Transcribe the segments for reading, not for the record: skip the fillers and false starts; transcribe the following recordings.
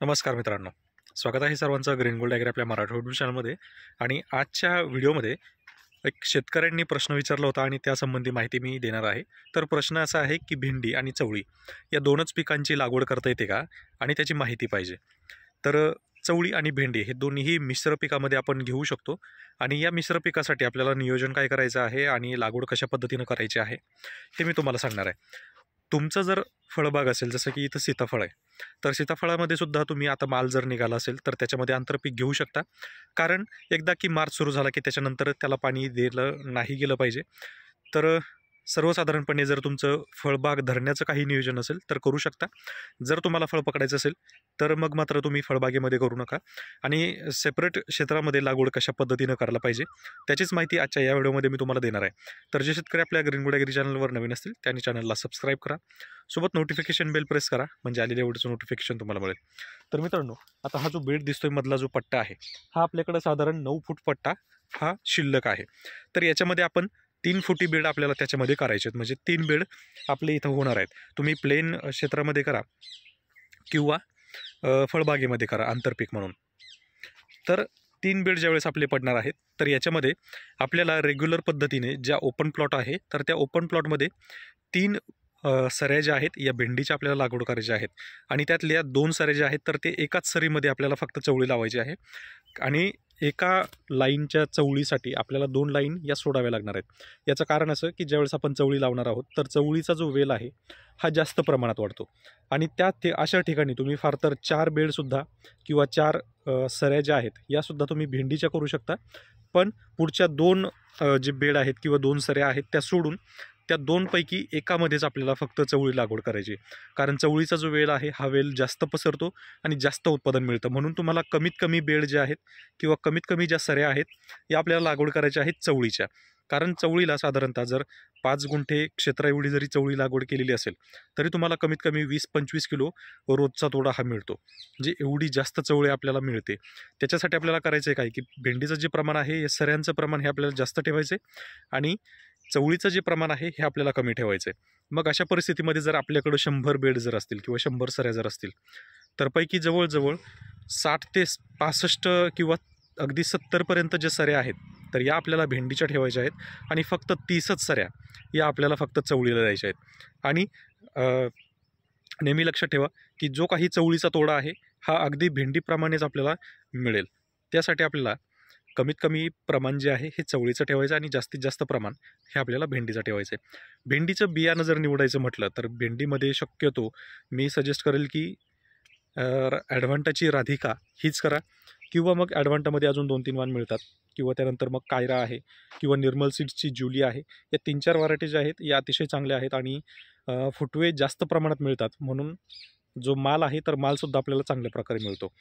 नमस्कार मित्रांनो, स्वागत आहे सर्वांचं ग्रीन गोल्ड ॲग्री आपल्या मराठी यूट्यूब चॅनलमध्ये. आणि आजच्या व्हिडिओमध्ये एक शेतकऱ्यांनी प्रश्न विचारला होता आणि त्यासंबंधी माहिती मी देणार आहे. तर प्रश्न असा आहे की भेंडी आणि चवळी या दोनच पिकांची लागवड करता येते का आणि त्याची माहिती पाहिजे. तर चवळी आणि भेंडी हे दोन्हीही मिश्र पिकामध्ये आपण घेऊ शकतो आणि या मिश्र पिकासाठी आपल्याला नियोजन काय करायचं आहे आणि लागवड कशा पद्धतीनं करायची आहे ते मी तुम्हाला सांगणार आहे. तुमचं जर फळबाग असेल, जसं की इथं सीताफळ आहे, तर सीताफळामध्ये सुद्धा तुम्ही आता माल जर निघाला असेल तर त्याच्यामध्ये आंतरपीक घेऊ शकता. कारण एकदा की मार्च सुरू झाला की त्याच्यानंतर त्याला पाणी दिलं नाही गेलं पाहिजे. तर सर्वसाधारणपणे जर तुमचं फळबाग धरण्याचं काही नियोजन असेल तर करू शकता. जर तुम्हाला फळ पकडायचं असेल तर मग मात्र तुम्ही फळबागेमध्ये करू नका. आणि सेपरेट क्षेत्रामध्ये लागवड कशा पद्धतीनं करायला पाहिजे त्याचीच माहिती आजच्या या व्हिडिओमध्ये मी तुम्हाला देणार आहे. तर जे शेतकरी आपल्या ग्रीन गोल्ड ॲग्री चॅनलवर नवीन असतील त्यांनी चॅनलला सबस्क्राईब करा, सोबत नोटिफिकेशन बेल प्रेस करा, म्हणजे आलेल्या व्हिडिओचं नोटिफिकेशन तुम्हाला मिळेल. तर मित्रांनो, आता हा जो बेड दिसतोय मधला जो पट्टा आहे, हा आपल्याकडे साधारण 9 फूट पट्टा हा शिल्लक आहे. तर याच्यामध्ये आपण 3 फुटी बेड आपल्याला त्याच्यामध्ये करायचे आहेत, म्हणजे 3 बेड आपले इथं होणार आहेत. तुम्ही प्लेन क्षेत्रामध्ये करा किंवा फळबागेमध्ये करा आंतरपीक म्हणून. तर 3 बेड ज्यावेळेस आपले पडणार आहेत तर याच्यामध्ये आपल्याला रेग्युलर पद्धतीने ज्या ओपन प्लॉट आहे तर त्या ओपन प्लॉटमध्ये 3 सऱ्या ज्या आहेत या भेंडीच्या आपल्याला लागवड करायच्या आहेत. आणि त्यातल्या 2 सऱ्या ज्या आहेत तर ते एकाच सरीमध्ये आपल्याला फक्त चवळी लावायची आहे. आणि एका लाईनच्या चवळीसाठी आपल्याला 2 लाईन या सोडाव्या लागणार आहेत. याचं कारण असं की ज्यावेळेस आपण चवळी लावणार आहोत तर चवळीचा जो वेल आहे हा जास्त प्रमाणात वाढतो. आणि अशा ठिकाणी तुम्ही फार तर 4 बेडसुद्धा किंवा 4 सऱ्या ज्या आहेत यासुद्धा तुम्ही भेंडीच्या करू शकता. पण पुढच्या 2 जे बेड आहेत किंवा 2 सऱ्या आहेत त्या सोडून त्या 2 पैकी एकामध्येच आपल्याला फक्त चवळी लागवड करायची. कारण चवळीचा जो वेल आहे हा वेल जास्त पसरतो आणि जास्त उत्पादन मिळतं. म्हणून तुम्हाला कमीत कमी बेड जे आहेत किंवा कमीत कमी ज्या सऱ्या आहेत या आपल्याला लागवड करायच्या आहेत चवळीच्या. कारण चवळीला साधारणतः जर 5 गुंठे क्षेत्राएवढी जरी चवळी लागवड केलेली असेल तरी तुम्हाला कमीत कमी 20-25 किलो रोजचा तोडा हा मिळतो. म्हणजे एवढी जास्त चवळी आपल्याला मिळते. त्याच्यासाठी आपल्याला करायचं आहे काय की भेंडीचं जे प्रमाण आहे या सऱ्यांचं प्रमाण हे आपल्याला जास्त ठेवायचं आहे आणि चवळीचं जे प्रमाण आहे हे आपल्याला कमी ठेवायचं आहे. मग अशा परिस्थितीमध्ये जर आपल्याकडं 100 बेड जर असतील किंवा 100 सऱ्या जर असतील तर पैकी जवळजवळ 60 ते 65 किंवा अगदी 70पर्यंत जे सऱ्या आहेत तर या आपल्याला भेंडीच्या ठेवायच्या आहेत आणि फक्त 30च सऱ्या या आपल्याला फक्त चवळीला द्यायच्या आहेत. आणि नेहमी लक्षात ठेवा की जो काही चवळीचा तोडा आहे हा अगदी भेंडीप्रमाणेच आपल्याला मिळेल. त्यासाठी आपल्याला कमीत कमी प्रमाण जे आहे हे चवळीचं ठेवायचं आणि जास्तीत जास्त प्रमाण हे आपल्याला भेंडीचं ठेवायचं आहे. भेंडीचं बियाणं जर निवडायचं म्हटलं तर भेंडीमध्ये शक्यतो मी सजेस्ट करेल की ॲडव्हान्टाची राधिका हीच करा किंवा मग ॲडव्हान्टामध्ये अजून 2-3 वाण मिळतात किंवा त्यानंतर मग कायरा आहे किंवा निर्मल सीड्सची ज्युली आहे. या 3-4 व्हरायटी ज्या आहेत या अतिशय चांगल्या आहेत आणि फुटवे जास्त प्रमाणात मिळतात. म्हणून जो माल आहे तर मालसुद्धा आपल्याला चांगल्या प्रकारे मिळतो.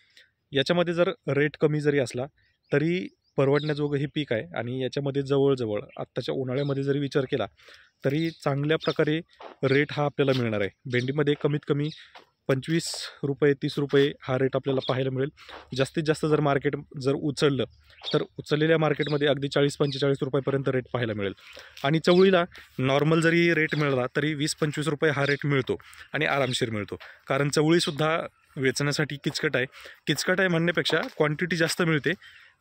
याच्यामध्ये जर रेट कमी जरी असला तरी परवडण्याजोगं हे पीक आहे आणि याच्यामध्ये जवळजवळ आत्ताच्या उन्हाळ्यामध्ये जरी विचार केला तरी चांगल्या प्रकारे रेट हा आपल्याला मिळणार आहे. भेंडीमध्ये कमीत कमी 25 रुपये 30 रुपये हा रेट आपल्याला पाहायला मिळेल. जास्तीत जास्त जर मार्केट जर उचललं तर उचललेल्या मार्केटमध्ये अगदी 40-45 रुपयापर्यंत रेट पाहायला मिळेल. आणि चवळीला नॉर्मल जरी रेट मिळाला तरी 20-25 रुपये हा रेट मिळतो आणि आरामशीर मिळतो. कारण चवळीसुद्धा वेचण्यासाठी किचकट आहे. किचकट आहे म्हणण्यापेक्षा क्वांटिटी जास्त मिळते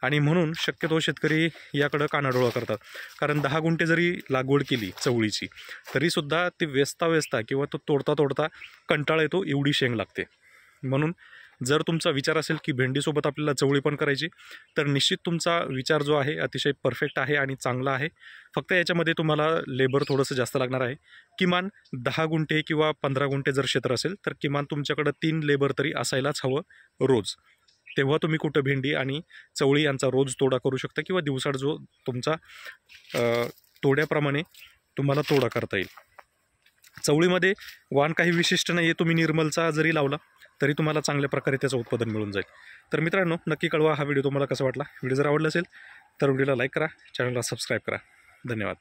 आणि म्हणून शक्यतो शेतकरी याकडं कानाडोळा करतात. कारण 10 गुंठे जरी लागवड केली चवळीची तरीसुद्धा ती वेचता किंवा तो तोडता कंटाळा येतो, एवढी शेंग लागते. म्हणून जर तुमचा विचार असेल की भेंडीसोबत आपल्याला चवळी पण करायची तर निश्चित तुमचा विचार जो आहे अतिशय परफेक्ट आहे आणि चांगला आहे. फक्त याच्यामध्ये तुम्हाला लेबर थोडंसं जास्त लागणार आहे. किमान 10 गुंठे किंवा 15 गुंठे जर क्षेत्र असेल तर किमान तुमच्याकडं 3 लेबर तरी असायलाच हवं रोज. तेव्हा तुम्ही कुठं भेंडी आणि चवळी यांचा रोज तोडा करू शकता किंवा दिवसाड जो तुमचा तोड्याप्रमाणे तुम्हाला तोडा करता येईल. चवळीमध्ये वाण काही विशिष्ट नाही आहे. तुम्ही निर्मलचा जरी लावला तरी तुम्हाला चांगल्या प्रकारे त्याचं उत्पादन मिळून जाईल. तर मित्रांनो, नक्की कळवा हा व्हिडिओ तुम्हाला कसा वाटला. व्हिडिओ जर आवडला असेल तर व्हिडिओला लाईक करा, चॅनलला सबस्क्राईब करा. धन्यवाद.